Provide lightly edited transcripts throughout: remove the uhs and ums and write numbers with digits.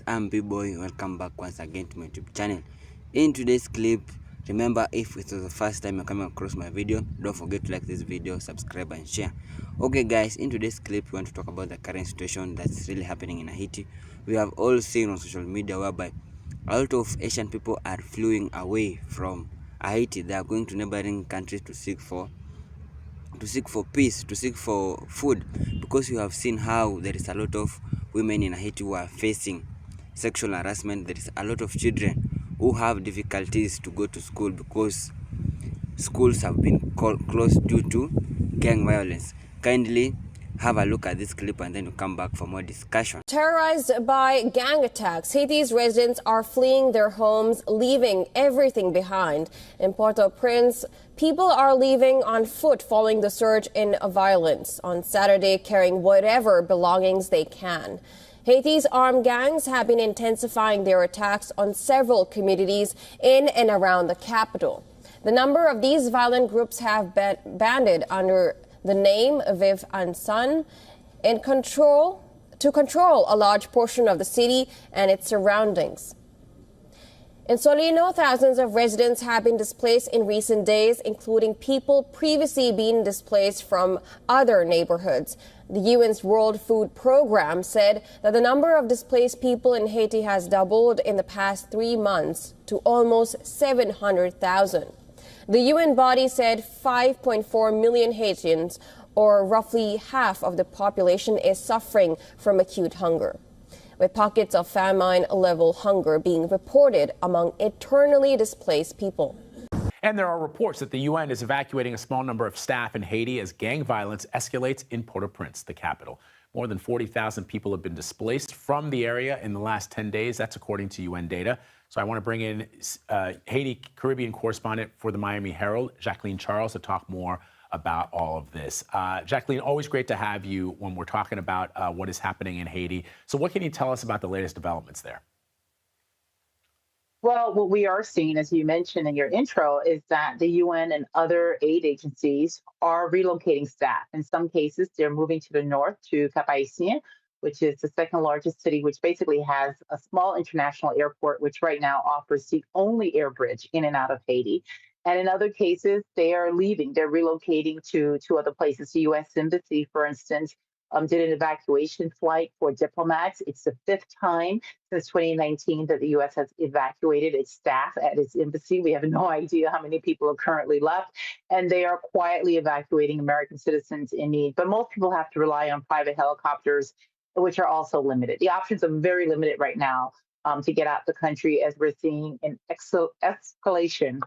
guys, I'm B-Boy. Welcome back once again to my YouTube channel. In today's clip, remember, if it was the first time you're coming across my video, don't forget to like this video, subscribe and share. Okay guys, in today's clip we want to talk about the current situation that's really happening in Haiti. We have all seen on social media whereby a lot of Asian people are fleeing away from Haiti. They are going to neighboring countries to seek for peace, to seek for food, because you have seen how there is a lot of women in Haiti who are facing sexual harassment. There is a lot of children who have difficulties to go to school because schools have been closed due to gang violence. Kindly have a look at this clip and then you come back for more discussion. Terrorized by gang attacks, Haiti's residents are fleeing their homes, leaving everything behind. In Port-au-Prince, people are leaving on foot following the surge in violence. On Saturday, carrying whatever belongings they can. Haiti's armed gangs have been intensifying their attacks on several communities in and around the capital. The number of these violent groups have been banded under the name Viv and Son to control a large portion of the city and its surroundings. In Solino, thousands of residents have been displaced in recent days, including people previously being displaced from other neighborhoods. The UN's World Food Program said that the number of displaced people in Haiti has doubled in the past 3 months to almost 700,000. The UN body said 5.4 million Haitians, or roughly half of the population, is suffering from acute hunger, with pockets of famine-level hunger being reported among internally displaced people. And there are reports that the UN is evacuating a small number of staff in Haiti as gang violence escalates in Port-au-Prince, the capital. More than 40,000 people have been displaced from the area in the last 10 days. That's according to UN data. So I want to bring in Haiti Caribbean correspondent for the Miami Herald, Jacqueline Charles, to talk more about all of this. Jacqueline, always great to have you when we're talking about what is happening in Haiti. So what can you tell us about the latest developments there? Well, what we are seeing, as you mentioned in your intro, is that the UN and other aid agencies are relocating staff. In some cases, they're moving to the north to Cap-Haïtien, which is the second largest city, which basically has a small international airport, which right now offers the only air bridge in and out of Haiti. And in other cases, they are leaving. They're relocating to other places. The U.S. Embassy, for instance, did an evacuation flight for diplomats. It's the 5th time since 2019 that the U.S. has evacuated its staff at its embassy. We have no idea how many people are currently left, and they are quietly evacuating American citizens in need. But most people have to rely on private helicopters, which are also limited. The options are very limited right now to get out the country, as we're seeing an escalation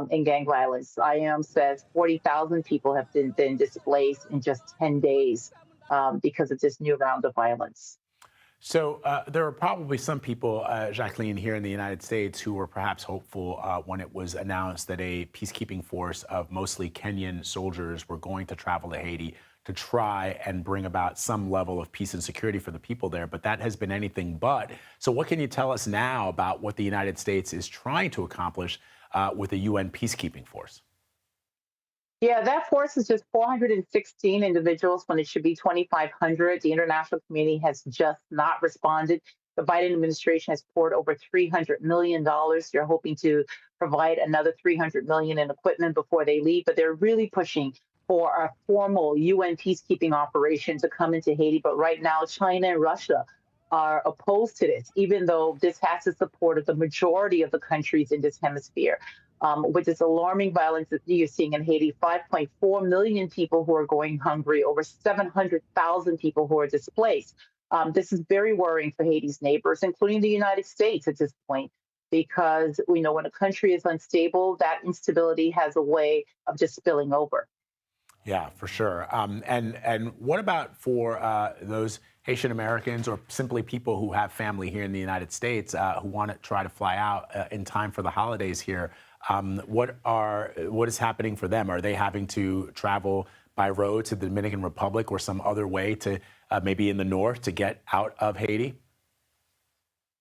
in gang violence. IOM says 40,000 people have been displaced in just 10 days. Because of this new round of violence. So there are probably some people, Jacqueline, here in the United States who were perhaps hopeful when it was announced that a peacekeeping force of mostly Kenyan soldiers were going to travel to Haiti to try and bring about some level of peace and security for the people there. But that has been anything but. So what can you tell us now about what the United States is trying to accomplish with the UN peacekeeping force? Yeah, that force is just 416 individuals when it should be 2,500. The international community has just not responded. The Biden administration has poured over $300 million. They're hoping to provide another $300 million in equipment before they leave, but they're really pushing for a formal UN peacekeeping operation to come into Haiti. But right now, China and Russia are opposed to this, even though this has the support of the majority of the countries in this hemisphere. With this alarming violence that you're seeing in Haiti, 5.4 million people who are going hungry, over 700,000 people who are displaced. This is very worrying for Haiti's neighbors, including the United States at this point, because we know when a country is unstable, that instability has a way of just spilling over. Yeah, for sure. And what about for those Haitian Americans or simply people who have family here in the United States who want to try to fly out in time for the holidays here? What is happening for them? Are they having to travel by road to the Dominican Republic or some other way to maybe in the north to get out of Haiti?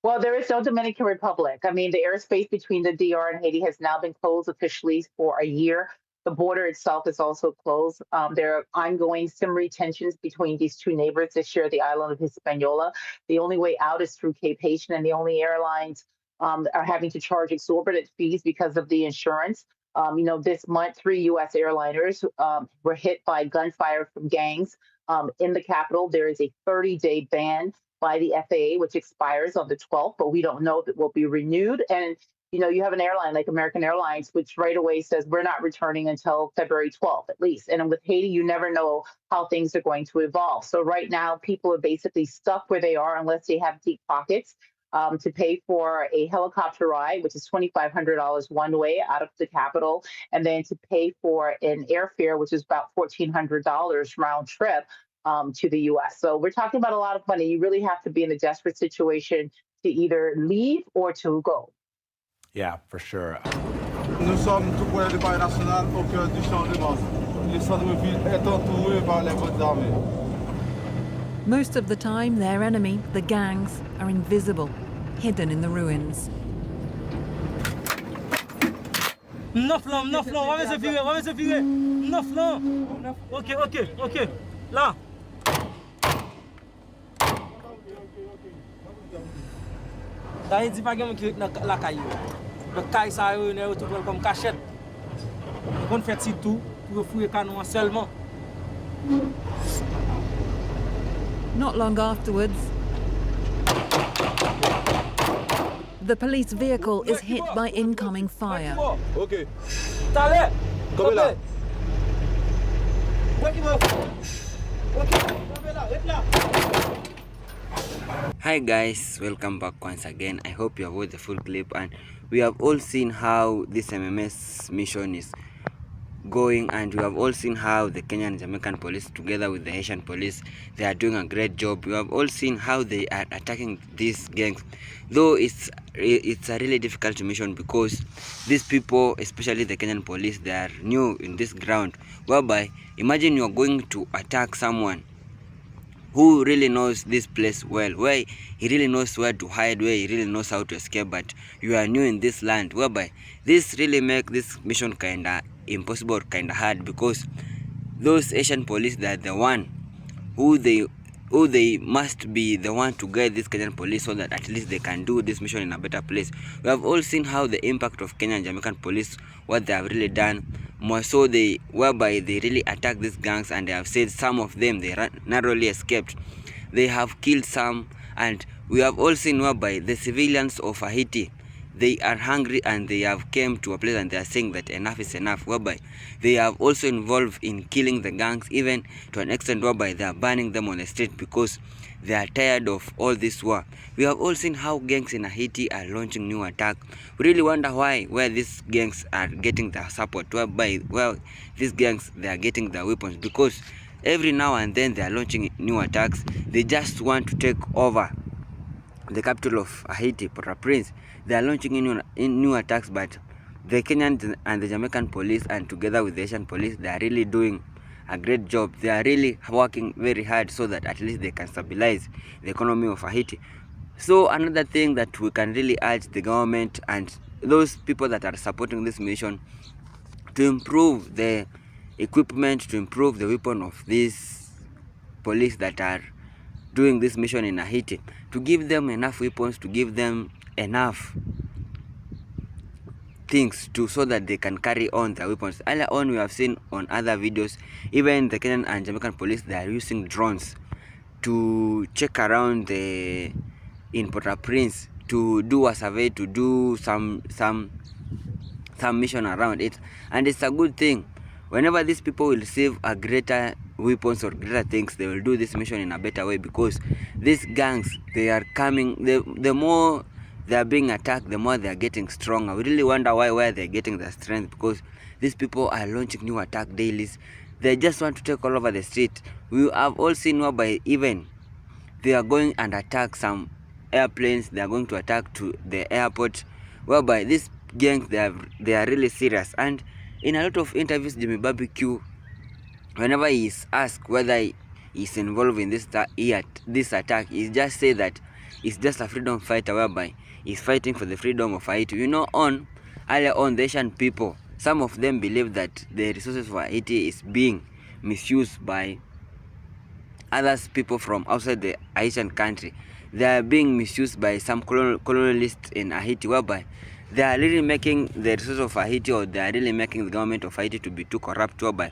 Well, there is no Dominican Republic. I mean, the airspace between the DR and Haiti has now been closed officially for a year. The border itself is also closed. There are ongoing similar tensions between these two neighbors that share the island of Hispaniola. The only way out is through Cape Haitian, and the only airlines are having to charge exorbitant fees because of the insurance. This month, 3 U.S. airliners were hit by gunfire from gangs in the capital. There is a 30-day ban by the FAA, which expires on the 12th, but we don't know if it will be renewed. And you have an airline like American Airlines, which right away says we're not returning until February 12th at least. And with Haiti, you never know how things are going to evolve. So right now, people are basically stuck where they are unless they have deep pockets to pay for a helicopter ride, which is $2,500 one way out of the capital, and then to pay for an airfare, which is about $1,400 round trip to the US. So we're talking about a lot of money. You really have to be in a desperate situation to either leave or to go. Yeah, for sure. Nous sommes tout près du parc national au cœur du champ de Mars. Le centre-ville est entouré par les forces armées. Most of the time, their enemy, the gangs, are invisible, hidden in the ruins. Neuf lampes, on va se virer. Neuf lampes. Ok. Là. Là, il dit pas que la caille. Le caille, ça est tout comme cachette. On fait tout pour fouiller canon seulement. Not long afterwards, the police vehicle is hit by incoming fire. OK. T'allez. Comme là. Hi guys, welcome back once again. I hope you have watched the full clip, and we have all seen how this MMS mission is going, and we have all seen how the Kenyan and Jamaican police together with the Haitian police, they are doing a great job. We have all seen how they are attacking these gangs, though it's a really difficult mission because these people, especially the Kenyan police, they are new in this ground, whereby imagine you are going to attack someone who really knows this place well, where he really knows where to hide, where he really knows how to escape, but you are new in this land, whereby this really make this mission kinda impossible, kinda hard, because those Asian police, they are the one who they must be the one to guide this Kenyan police so that at least they can do this mission in a better place. We have all seen how the impact of Kenyan and Jamaican police, what they have really done, more so whereby they really attack these gangs, and they have said some of them they narrowly escaped. They have killed some, and we have all seen whereby the civilians of Haiti, they are hungry, and they have came to a place and they are saying that enough is enough, whereby they have also involved in killing the gangs, even to an extent whereby they are burning them on the street because they are tired of all this war. We have all seen how gangs in Haiti are launching new attacks. We really wonder where these gangs are getting their support, whereby these gangs, they are getting their weapons, because every now and then they are launching new attacks. They just want to take over the capital of Haiti, Port-au-Prince. They are launching in new attacks, but the Kenyan and the Jamaican police, and together with the Asian police, they are really doing a great job. They are really working very hard so that at least they can stabilize the economy of Haiti. So another thing that we can really urge the government and those people that are supporting this mission to improve the equipment, to improve the weapon of these police that are doing this mission in Haiti, to give them enough weapons, to give them enough things so that they can carry on their weapons. Earlier on, we have seen on other videos, even the Kenyan and Jamaican police, they are using drones to check around in Port-au-Prince, to do a survey, to do some mission around it, and it's a good thing. Whenever these people will receive a greater weapons or greater things, they will do this mission in a better way, because these gangs, they are coming, the more they are being attacked, the more they are getting stronger. We really wonder where they are getting their strength, because these people are launching new attack dailies. They just want to take all over the street. We have all seen whereby even they are going and attack some airplanes. They are going to attack to the airport, whereby these gangs, they are really serious. And in a lot of interviews, Jimmy Barbecue, whenever he is asked whether he is involved in this attack, he just say that he's just a freedom fighter, whereby he's fighting for the freedom of Haiti. Earlier on, the Asian people, some of them believe that the resources for Haiti is being misused by others people from outside the Haitian country. They are being misused by some colonialists in Haiti, whereby they are really making the resources of Haiti, or they are really making the government of Haiti to be too corrupt, whereby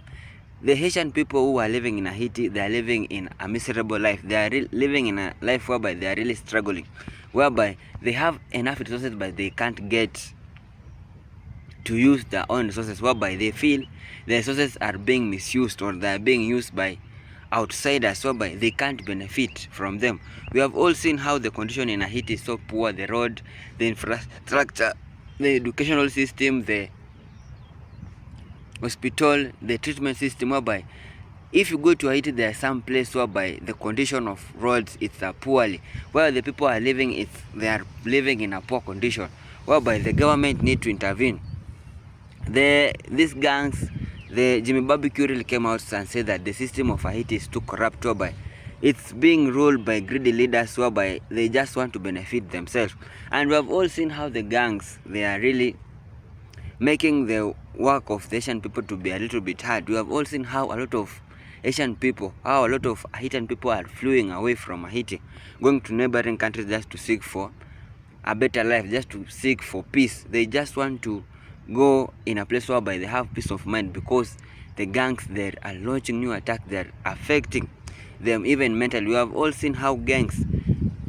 the Haitian people who are living in Haiti, they are living in a miserable life. They are living in a life whereby they are really struggling, whereby they have enough resources but they can't get to use their own resources, whereby they feel the resources are being misused, or they are being used by outsiders, whereby they can't benefit from them. We have all seen how the condition in Haiti is so poor: the road, the infrastructure, the educational system, the hospital, the treatment system, whereby if you go to Haiti, there are some places whereby the condition of roads is poorly, where the people are living, they are living in a poor condition, whereby the government need to intervene. These gangs, the Jimmy Barbecue really came out and said that the system of Haiti is too corrupt, whereby it's being ruled by greedy leaders, whereby they just want to benefit themselves. And we have all seen how the gangs, they are really making the work of the Asian people to be a little bit hard. We have all seen how a lot of Asian people, how a lot of Haitian people are fleeing away from Haiti, going to neighboring countries just to seek for a better life, just to seek for peace. They just want to go in a place whereby they have peace of mind, because the gangs there are launching new attacks, they are affecting them even mentally. We have all seen how gangs,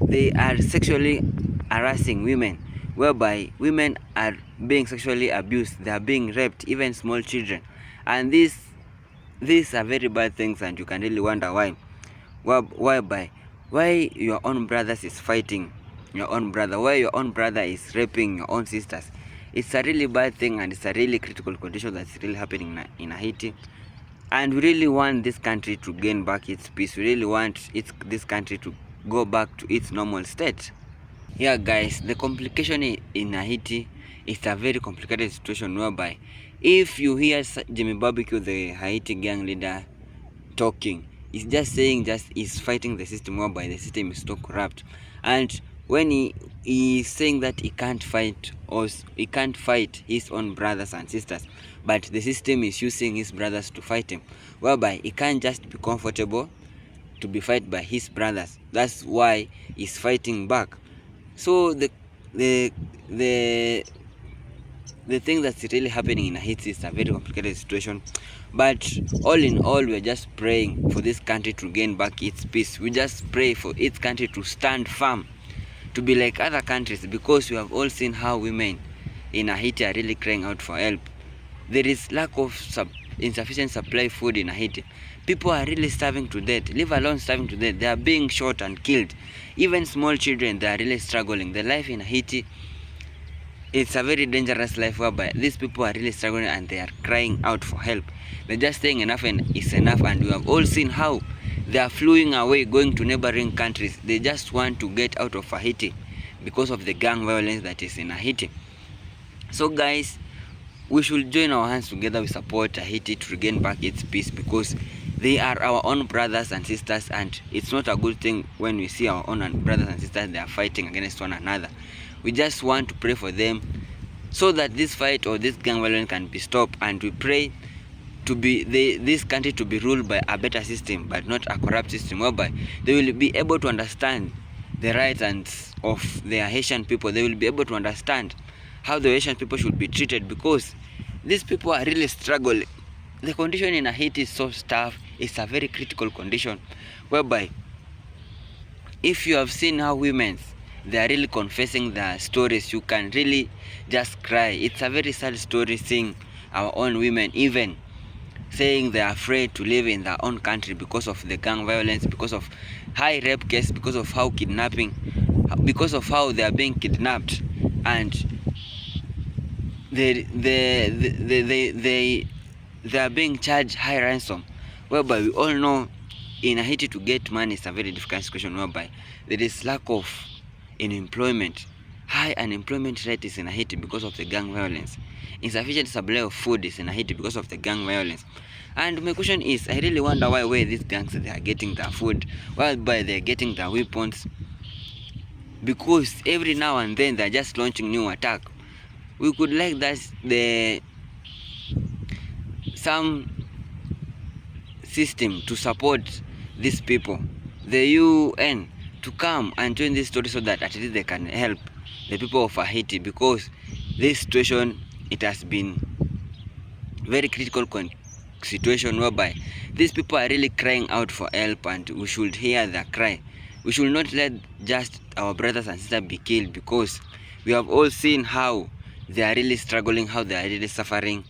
they are sexually harassing women, whereby women are being sexually abused, they are being raped, even small children. And these are very bad things, and you can really wonder why your own brothers is fighting your own brother, why your own brother is raping your own sisters. It's a really bad thing, and it's a really critical condition that's really happening in Haiti. And we really want this country to gain back its peace. We really want this country to go back to its normal state. Yeah guys, the complication in Haiti is a very complicated situation, whereby if you hear Jimmy Barbecue, the Haiti gang leader, talking, he's just saying he's fighting the system, whereby the system is so corrupt. And when he is saying that he can't fight us, he can't fight his own brothers and sisters, but the system is using his brothers to fight him, whereby he can't just be comfortable to be fight by his brothers. That's why he's fighting back. So the thing that's really happening in Haiti is a very complicated situation. But all in all, we're just praying for this country to gain back its peace. We just pray for its country to stand firm, to be like other countries, because we have all seen how women in Haiti are really crying out for help. There is lack of insufficient supply of food in Haiti. People are really starving to death, leave alone starving to death. They are being shot and killed. Even small children, they are really struggling. The life in Haiti, it's a very dangerous life, whereby these people are really struggling and they are crying out for help. They're just saying enough is enough, and we have all seen how they are fleeing away, going to neighboring countries. They just want to get out of Haiti because of the gang violence that is in Haiti. So guys, we should join our hands together. We support Haiti to regain back its peace, because they are our own brothers and sisters, and it's not a good thing when we see our own brothers and sisters, they are fighting against one another. We just want to pray for them so that this fight or this gang violence can be stopped, and we pray to be this country to be ruled by a better system, but not a corrupt system, whereby they will be able to understand the rights of their Haitian people. They will be able to understand how the Haitian people should be treated, because these people are really struggling. The condition in Haiti is so tough. It's a very critical condition, whereby if you have seen how women, they are really confessing their stories, you can really just cry. It's a very sad story, seeing our own women even saying they are afraid to live in their own country because of the gang violence, because of high rape case, because of how kidnapping, because of how they are being kidnapped, and they are being charged high ransom, whereby we all know in Haiti to get money is a very difficult situation, whereby there is lack of unemployment. High unemployment rate is in Haiti because of the gang violence. Insufficient supply of food is in Haiti because of the gang violence. And my question is, I really wonder where these gangs, they are getting their food, whereby they are getting their weapons, because every now and then they are just launching new attack. We could like that the some system to support these people, the UN, to come and join this story so that at least they can help the people of Haiti, because this situation, it has been very critical situation whereby these people are really crying out for help, and we should hear their cry. We should not let just our brothers and sisters be killed, because we have all seen how they are really struggling, how they are really suffering.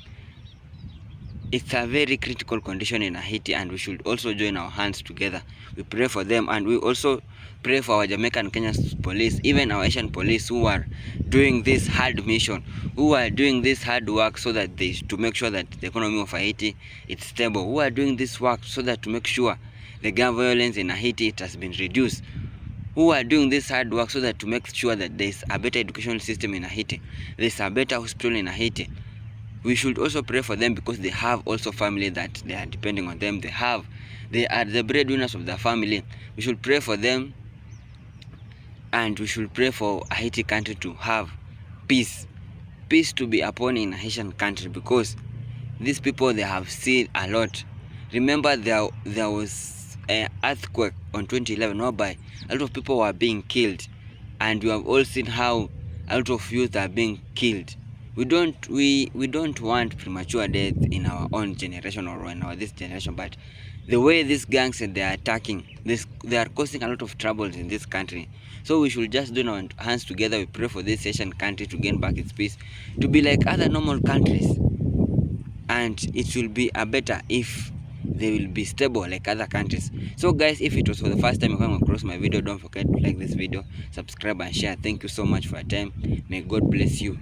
It's a very critical condition in Haiti, and we should also join our hands together. We pray for them, and we also pray for our Jamaican and Kenyan police, even our Asian police, who are doing this hard mission, who are doing this hard work so that to make sure that the economy of Haiti is stable, who are doing this work so that to make sure the gun violence in Haiti it has been reduced, who are doing this hard work so that to make sure that there is a better education system in Haiti, there is a better hospital in Haiti. We should also pray for them, because they have also family that they are depending on them. They are the breadwinners of their family. We should pray for them, and we should pray for Haiti country to have peace to be upon in a Haitian country, because these people, they have seen a lot. Remember, there was an earthquake on 2011 whereby a lot of people were being killed, and we have all seen how a lot of youth are being killed. We don't want premature death in our own generation or in this generation, but the way these gangs they are attacking this, they are causing a lot of troubles in this country. So we should just join our hands together. We pray for this Asian country to gain back its peace, to be like other normal countries, and it will be a better if they will be stable like other countries. So guys, if it was for the first time you come across my video, don't forget to like this video, subscribe and share. Thank you so much for your time. May God bless you.